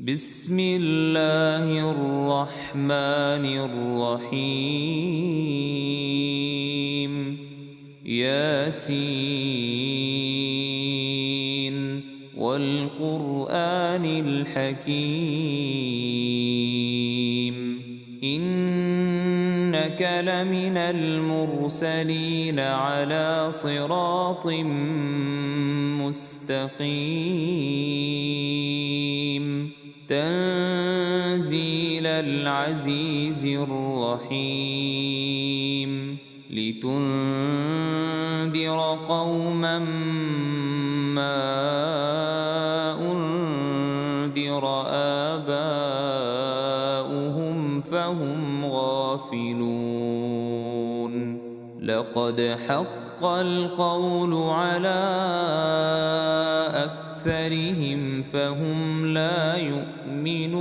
بسم الله الرحمن الرحيم ياسين والقرآن الحكيم إنك لمن المرسلين على صراط مستقيم تنزيل العزيز الرحيم لتنذر قوما ما أنذر آباؤهم فهم غافلون لقد حق القول على أكثرهم فهم لا يؤمنون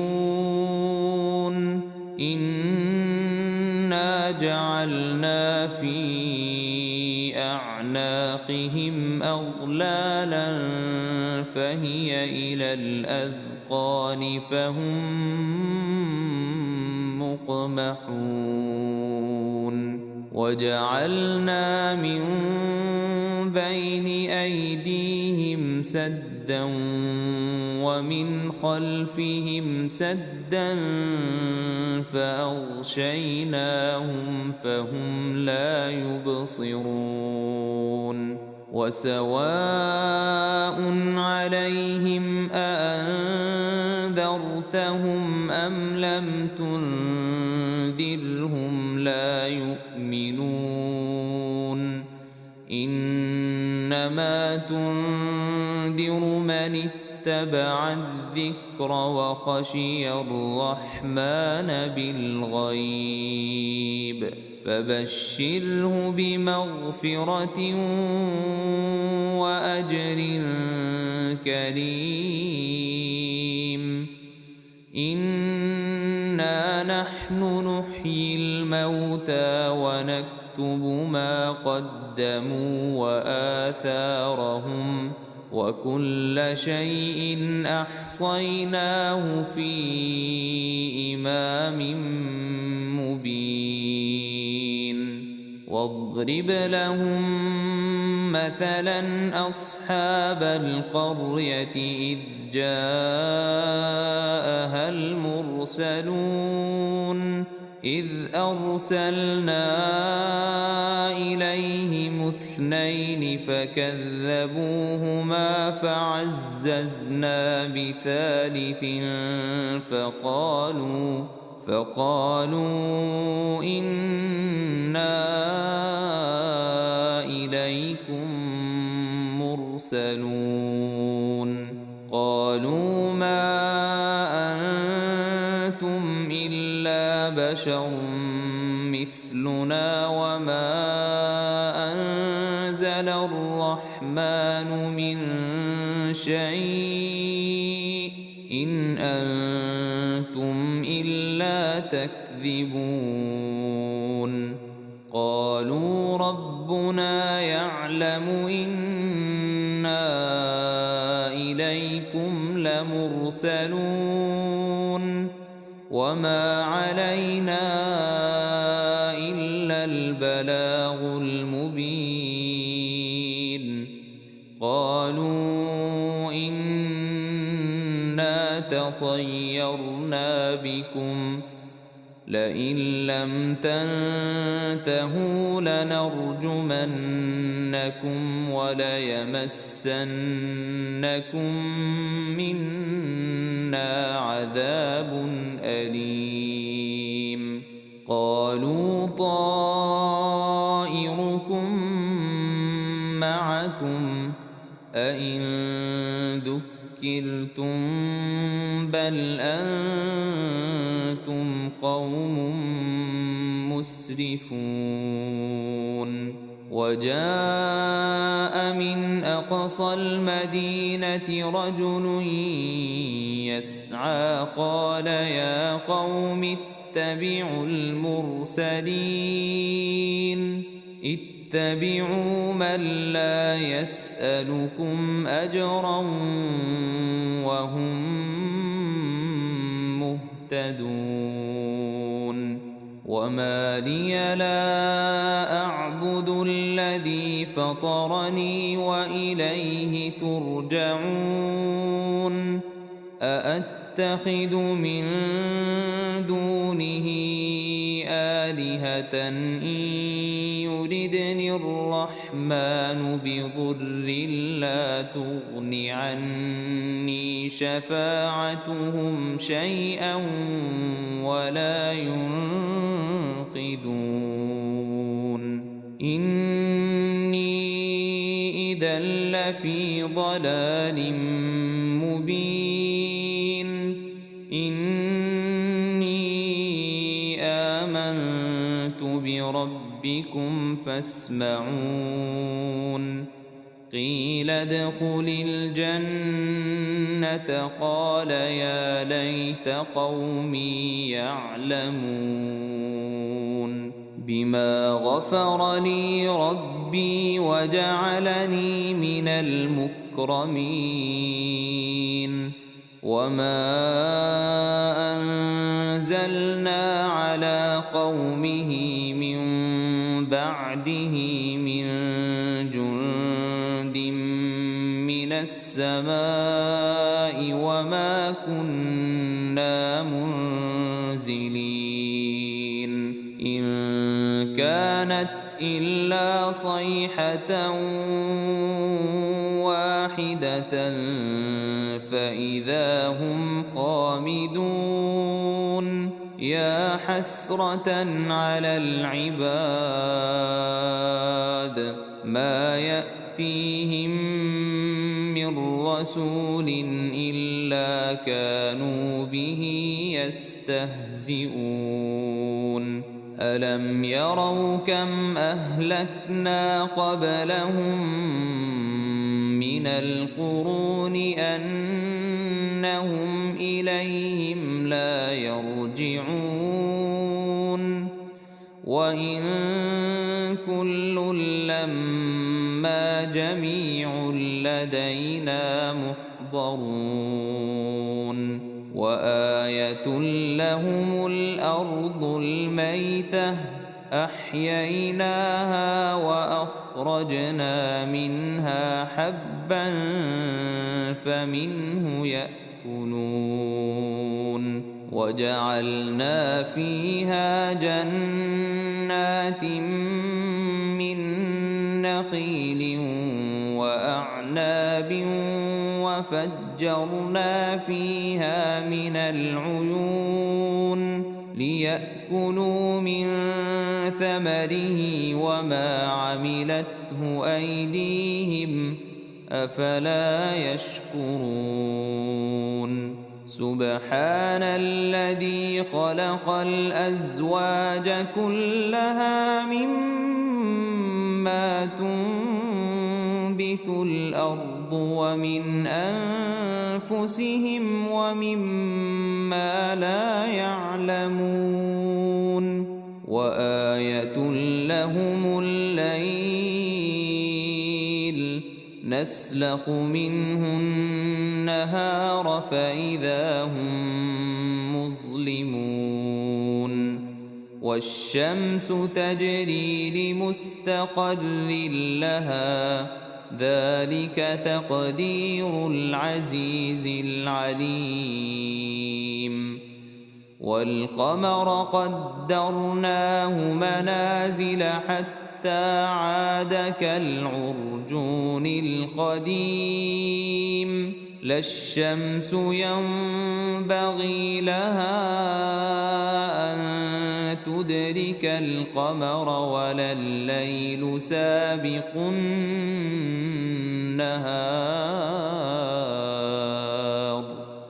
إنا جعلنا في أعناقهم أغلالا فهي إلى الأذقان فهم مقمحون وجعلنا من بين أيديهم سدا ومن خلفهم سدا فأغشيناهم فهم لا يبصرون وسواء عليهم أأنذرتهم أم لم تنذرهم لا يؤمنون إنما تنذر من اتبع الذكر وخشي الرحمن بالغيب فبشره بمغفرة وأجر كريم إنا نحن نحيي الموتى ونكتب ما قدموا وآثارهم وكل شيء أحصيناه في إمام مبين واضرب لهم مثلا أصحاب القرية إذ جاءها المرسلون إذ أرسلنا إليهم اثنين فكذبوهما فعززنا بثالث فقالوا إنا إليكم مرسلون قالوا ما أنتم إلا بشر مثلنا وما أنزل الرحمن من شيء إن أنتم إلا تكذبون قالوا ربنا يعلم إنا إليكم لمرسلون وما علينا إلا البلاغ المبين قالوا إنا تطيرنا بكم لئن لم تنتهوا لنرجمنكم وليمسنكم منا عذاب أليم قالوا طائركم معكم أئن ذكرتم بل أنتم قوم مسرفون وجاء من أقصى المدينة رجل يسعى قال يا قوم اتبعوا المرسلين اتبعوا من لا يسألكم أجرا وهم يهتدون وما لي لا أعبد الذي فطرني وإليه ترجعون أأتخذ من دونه آلهة إن يردني الرحمن بضر لا تغن عني شفاعتهم شيئا ولا ينقذون إني إذا لفي ضلال مبين إني آمنت بربكم فاسمعون قيل ادخل الجنة قال يا ليت قومي يعلمون بما غفر لي ربي وجعلني من المكرمين وما أنزلنا على قومه من بعده من جند من السماء وما كنا منزلين إن كانت إلا صيحة واحدة فإذا هم خامدون يا حسرة على العباد ما يأتيهم من رسول إلا كانوا به يستهزئون ألم يروا كم أهلكنا قبلهم من القرون أنهم إليهم لا يرجعون وإن كل لما جميع لدينا محضرون وآية لهم الأرض الميتة أحييناها وأخرجنا منها حبا فمنه يأكلون وجعلنا فيها جنات من نخيل وأعناب وفجرنا فيها من العيون ليأكلوا من ثمره وما عملته أيديهم أفلا يشكرون سبحان الذي خلق الأزواج كلها مما تنبت الأرض ومن أنفسهم ومما لا يعلمون وآية لهم الليل نسلخ منه النهار فإذا هم مظلمون والشمس تجري لمستقر لها ذلك تقدير العزيز العليم والقمر قدرناه منازل حتى عاد كالعرجون القديم لا الشمس ينبغي لها أن تدرك القمر ولا الليل سابق النهار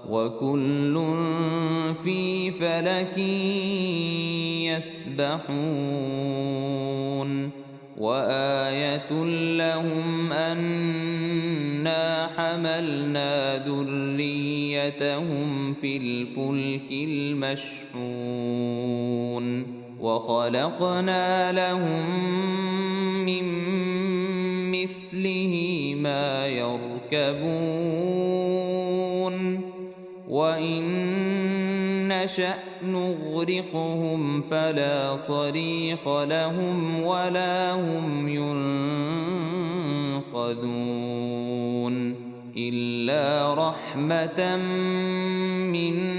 وكل في فلك يسبحون وآية لهم أنا حملنا ذريتهم في الفلك المشحون وخلقنا لهم من مثله ما يركبون وإن نشأ نغرقهم فلا صريخ لهم ولا هم ينقذون إلا رحمة منا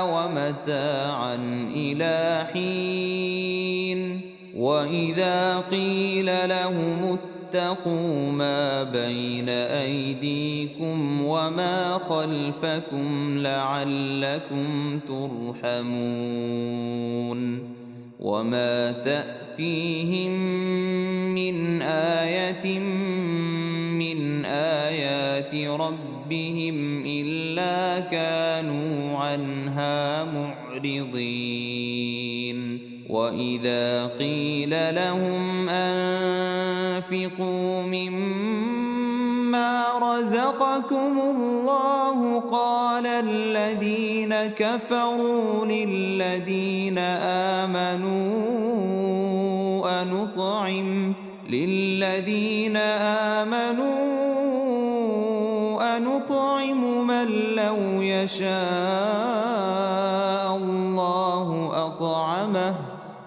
ومتاعا إلى حين وإذا قيل لهم اتقوا ما بين أيديكم وما خلفكم لعلكم ترحمون وما تأتيهم من آية من آيات ربهم إلا كانوا عنها معرضين وإذا قيل لهم أنفقوا مما رزقكم الله قال الذين كفروا للذين آمنوا أنطعم من لو يشاء الله أطعمه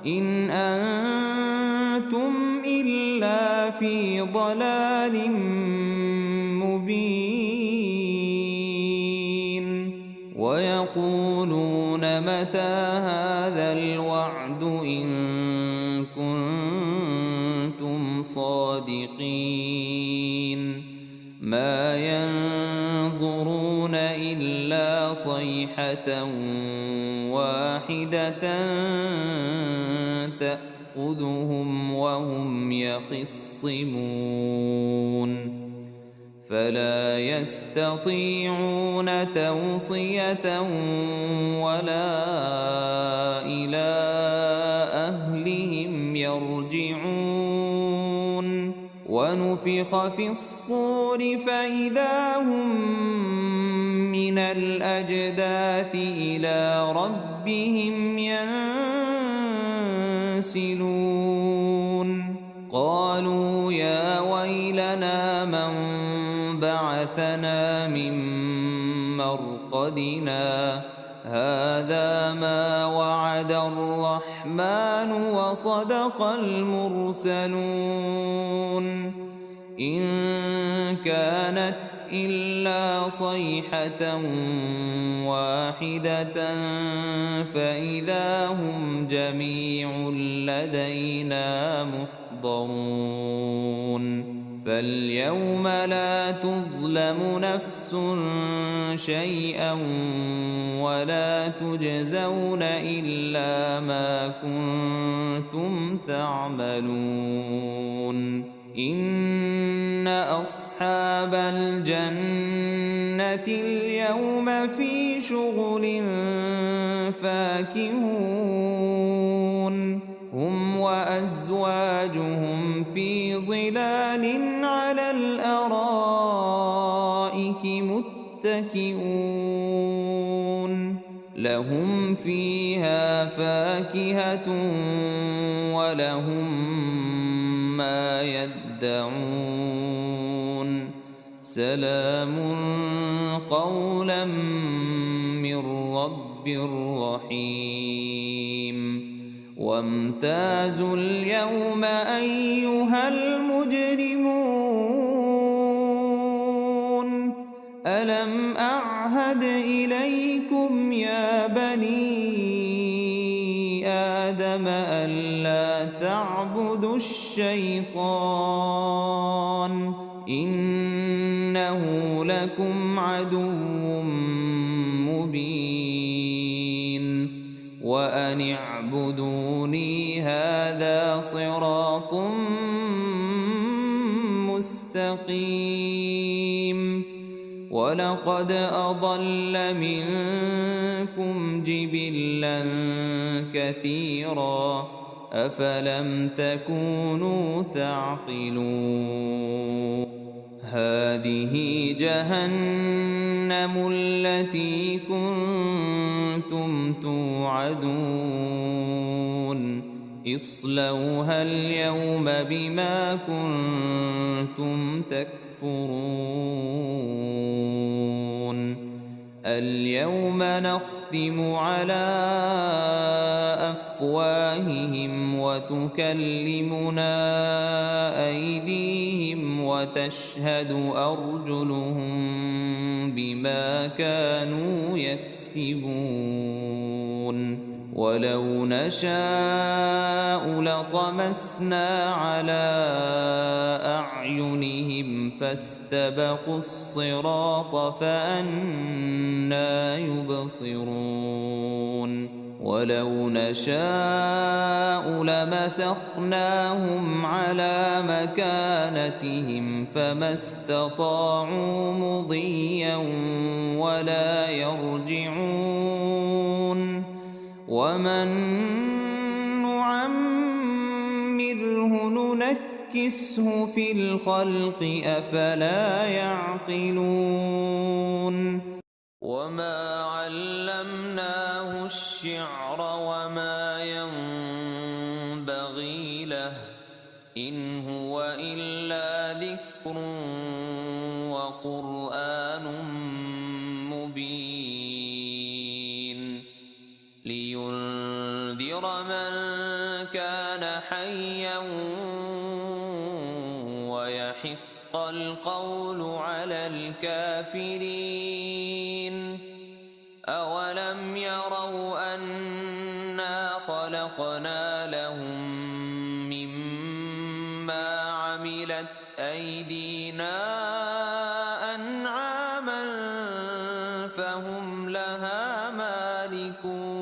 إن أنتم إلا في ضلال مبين ويقولون متى هذا الوعد إن كنتم صادقين ما ينظرون إلا صيحة واحدة تأخذهم وهم يخصمون فلا يستطيعون توصية ولا إلى أهلهم يرجعون ونفخ في الصور فإذا هم من الأجداث إلى ربهم ينسلون قالوا يا ويلنا من بعثنا من مرقدنا هذا ما وعد الرحمن وصدق المرسلون إن كانت إلا صيحة واحدة فإذا هم جميع لدينا محضرون فاليوم لا تظلم نفس شيئا ولا تجزون إلا ما كنتم تعملون إن أصحاب الجنة اليوم في شغل فاكهون هم وأزواجهم في ظلال على الأرائك متكئون لهم فيها فاكهة ولهم ما يدعون سلام قولا من رب رحيم وامتازوا اليوم أيها المجرمون ألم أعهد إليكم يا بني آدم ألا تعبدوا الشيطان إنه لكم عدو مبين وأن اعبدوني هذا صراط مستقيم ولقد أضل منكم جبلا كثيرا أفلم تكونوا تعقلون هذه جهنم التي كنتم توعدون اصلوها اليوم بما كنتم تكفرون اليوم نختم على أفواههم وتكلمنا أيديهم وتشهد أرجلهم بما كانوا يكسبون ولو نشاء لطمسنا على أعينهم فاستبقوا الصراط فأنى يبصرون ولو نشاء لمسخناهم على مكانتهم فما استطاعوا مضيا ولا يرجعون ومن نعمره ننكسه في الخلق أفلا يعقلون وما علمناه الشعر وما ينبغي له إن هو إلا ذكر وقرآن مبين لينذر من كان حيا ويحق القول على الكافرين أولم يروا أنا خلقنا لهم مما عملت أيدينا أنعاما فهم لها مالكون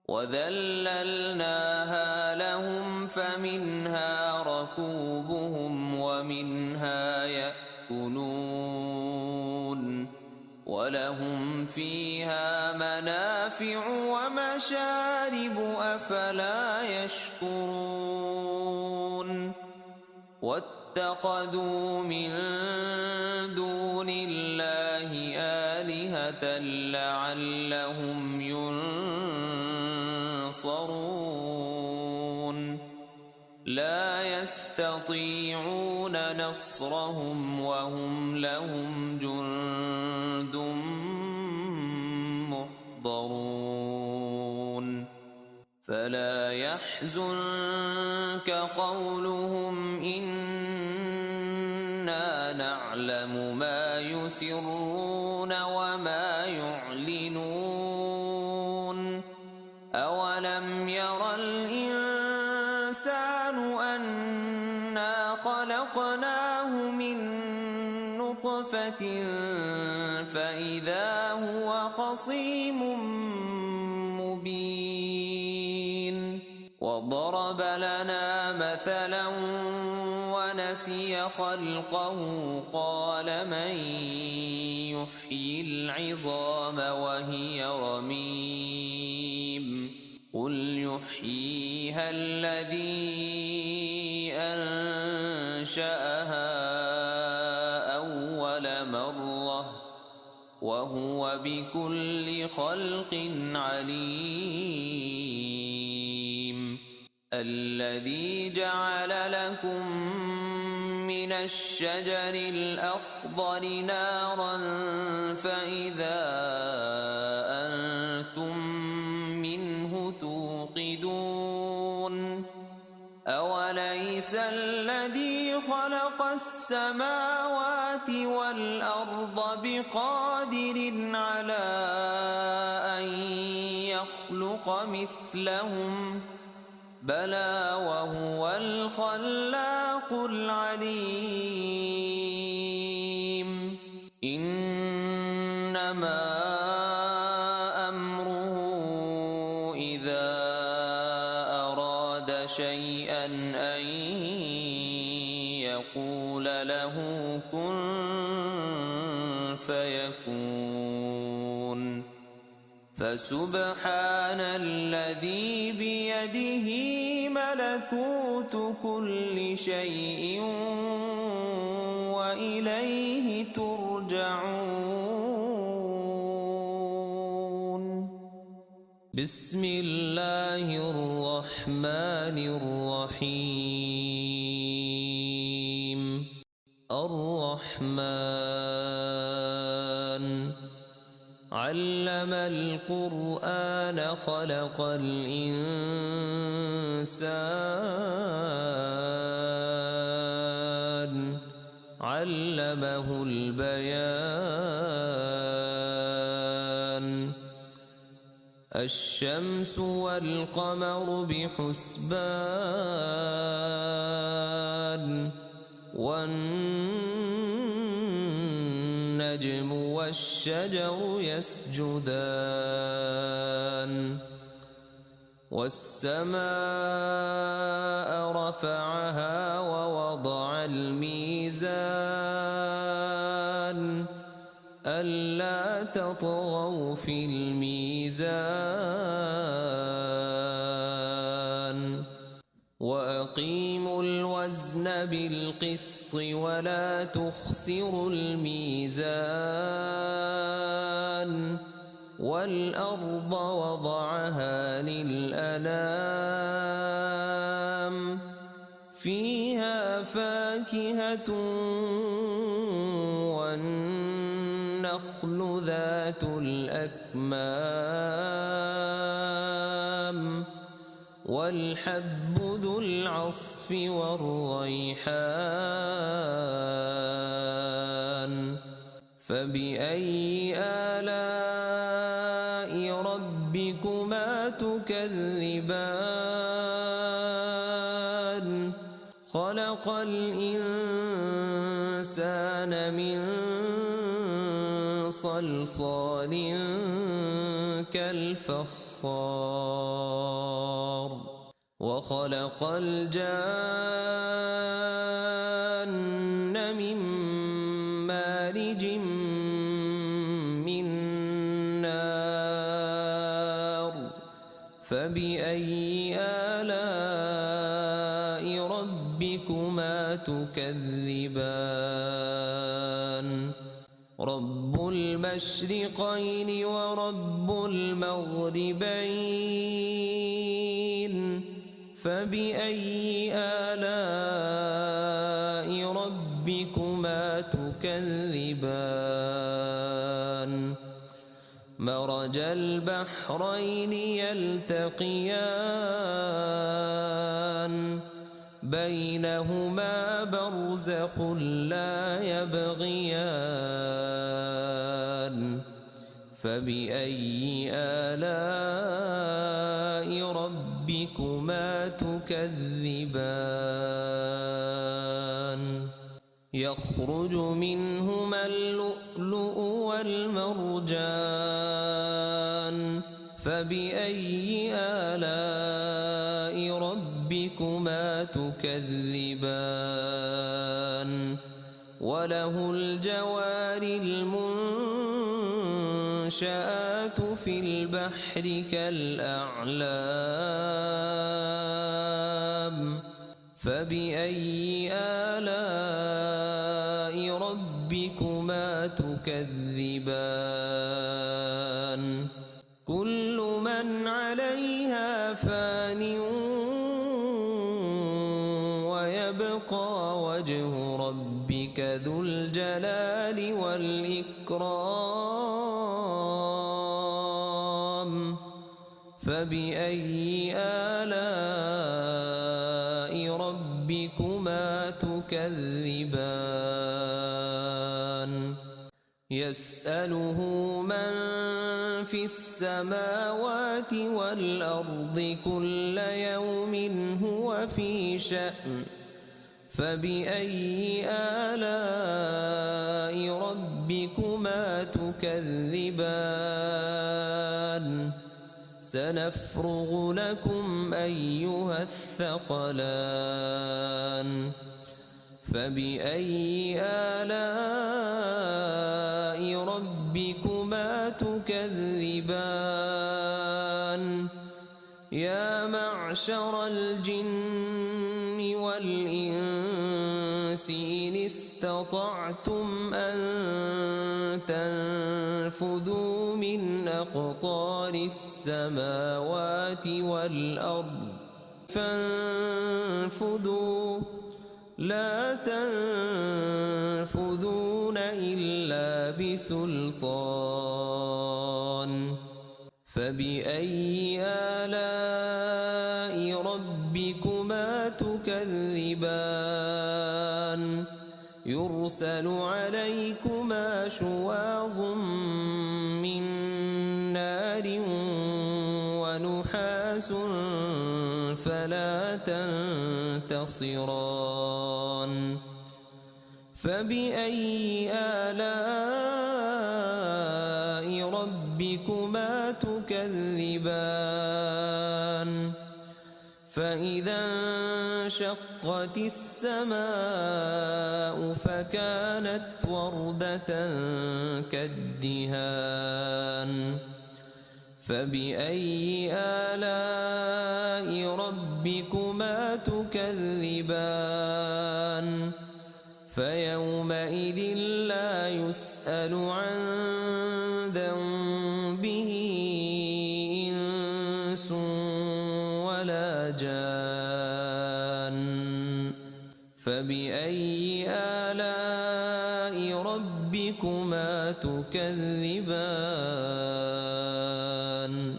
وذللناها لهم فمنها ركوبهم ومنها يأكلون ولهم فيها منافع ومشارب أفلا يشكرون واتخذوا من دون الله آلهة لعلهم ينصرون لا يستطيعون نصرهم وهم لهم جند محضرون فلا يحزنك قولهم إنا نعلم ما يسرون وما يعلنون أولم ير الإنسان أنا خلقناه من نطفة فإذا هو خصيم مبين وضرب لنا مثلا ونسي خلقه قال من يحيي العظام وهي رميم قل يحييها الذي أنشأها أول مرة وهو بكل خلق عليم الذي جعل لكم من الشجر الأخضر نارا فإذا أنتم منه توقدون أوليس الذي خلق السماوات والأرض بقادر على أن يخلق مثلهم بلى وهو الخلاق العليم إنما أمره إذا أراد شيئا أن يقول له كن فيكون فسبحان الذي بيده ملكوت كل شيء وإليه ترجعون بسم الله الرحمن الرحيم الرحمن علم القرآن خلق الإنسان علمه البيان الشمس والقمر بحسبان والنجم والشجر يسجدان والسماء رفعها ووضع الميزان ألا تطغوا في الميزان وأقيموا الوزن بالقسط ولا تخسروا الميزان والأرض وضعها للأنام فيها فاكهة والنخل ذات الأكمام والحب ذو العصف والريحان فبأي آلاء ربكما تكذبان خلق الإنسان من صلصال كالفخار وخلق الجان من مارج من نار فبأي آلاء ربكما تكذبان رب المشرقين ورب المغربين فبأي آلاء ربكما تكذبان مرج البحرين يلتقيان بينهما برزخ لا يبغيان فبأي آلاء ربكما تكذبان يخرج منهما اللؤلؤ والمرجان فبأي آلاء ربكما تكذبان وله الجوار المنشآت في البحر كالأعلام فبأي آلاء ربكما تكذبان كل من عليها فان ويبقى وجه ربك ذو الجلال والإكرام فبأي آلاء ربكما تكذبان يسأله من في السماوات والأرض كل يوم هو في شأن فبأي آلاء ربكما تكذبان سنفرغ لكم أيها الثقلان فبأي آلاء ربكما تكذبان يا معشر الجن والإنس إن استطعتم أن تنفذوا من أقطار السماوات والأرض فانفذوا لا تنفذون إلا بسلطان فبأي آلاء ربكما تكذبان يرسل عليكما شواظ من نار ونحاس فلا تنتصران فبأي آلاء ربكما تكذبان فإذا انشقت السماء فكانت وردة كالدهان فبأي آلاء ربكما تكذبان فيومئذ لا يسأل عن ذنبه إنس ولا جان فبأي آلاء ربكما تكذبان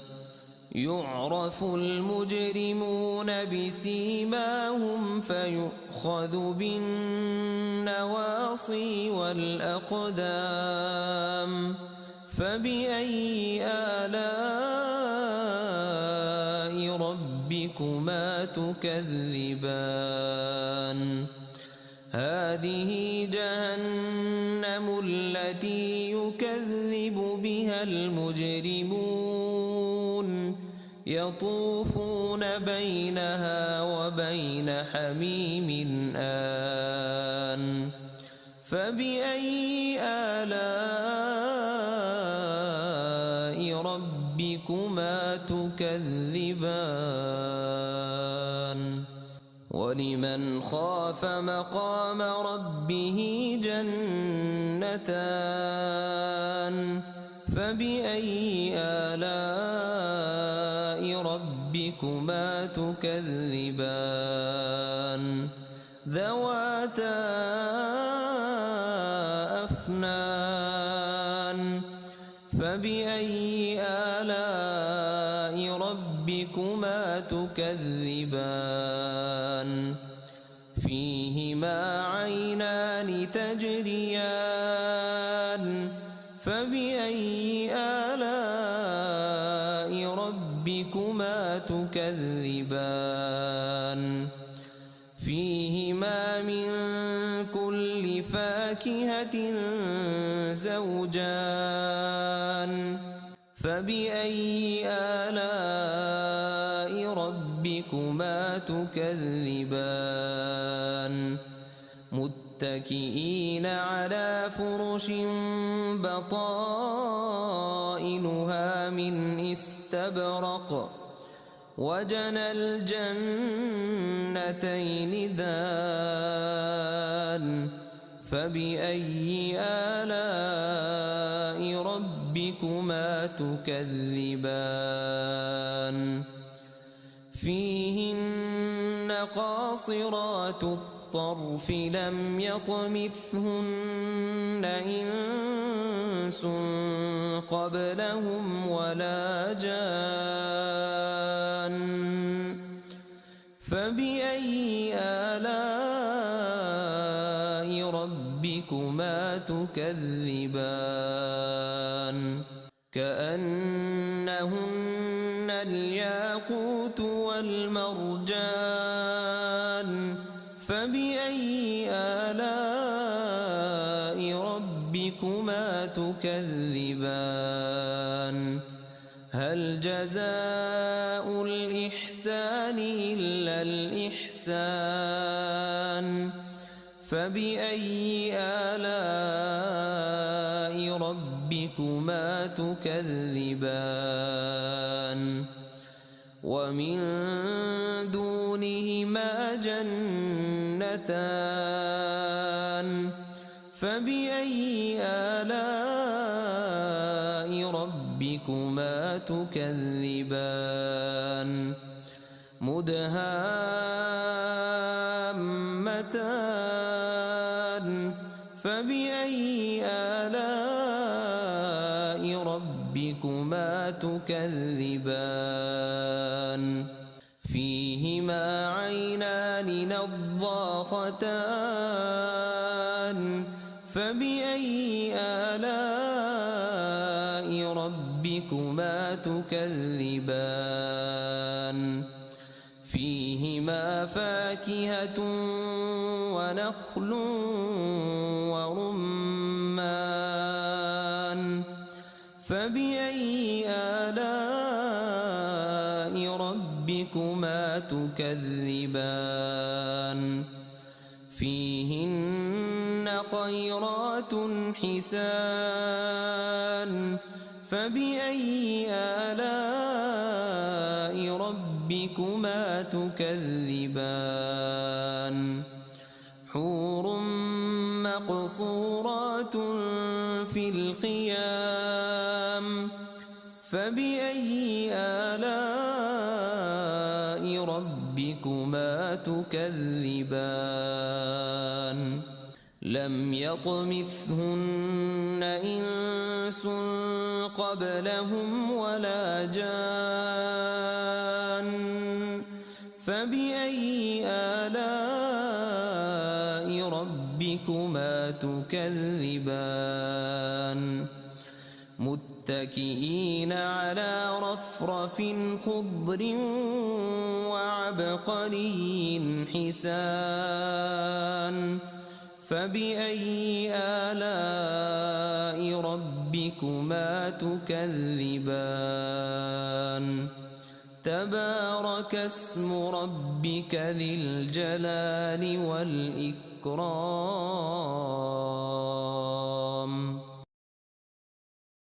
يعرف المجرمون بسيماهم فيؤخذ بالنواصي والأقدام فبأي آلاء ربكما تكذبان هذه جهنم التي يكذب بها المجرمون يطوفون بينها وبين حميم آن فبأي آلاء ربكما تكذبان ولمن خاف مقام ربه جنتان فبأي آلاء ربكما تكذبان ذواتا أفنان فبأي آلاء ربكما تكذبان فيهما عينان تجريان فبأي آلاء ربكما تكذبان فيهما من كل فاكهة زوجان فبأي آلاء ربكما تكذبان متكئين على فرش بطائنها من استبرق وجنى الجنتين دان فبأي آلاء ربكما تكذبان فيهن قاصرات الطرف لم يطمثهن إنس قبلهم ولا جان فبأي آلاء ربكما تكذبان كأنهن الياقوت والمرجان فبأي آلاء ربكما تكذبان هل جزاء الإحسان إلا الإحسان فبأي آلاء ربكما تكذبان ومن دونهما جنتان فبأي آلاء ربكما تكذبان مدهامتان فبأي آلاء ربكما ربكما تكذبان فيهما عينان نضاختان فبأي آلاء ربكما تكذبان فيهما فاكهة ونخل ورمان فبأي آلاء ربكما تكذبان فيهن خيرات حسان فبأي آلاء ربكما تكذبان حور مقصورات في الخيام فبأي آلاء ربكما تكذبان لم يطمثهن إنس قبلهم ولا جان فبأي آلاء ربكما تكذبان متكئين على رفرف خضر وعبقري حسان فبأي آلاء ربكما تكذبان تبارك اسم ربك ذي الجلال والإكرام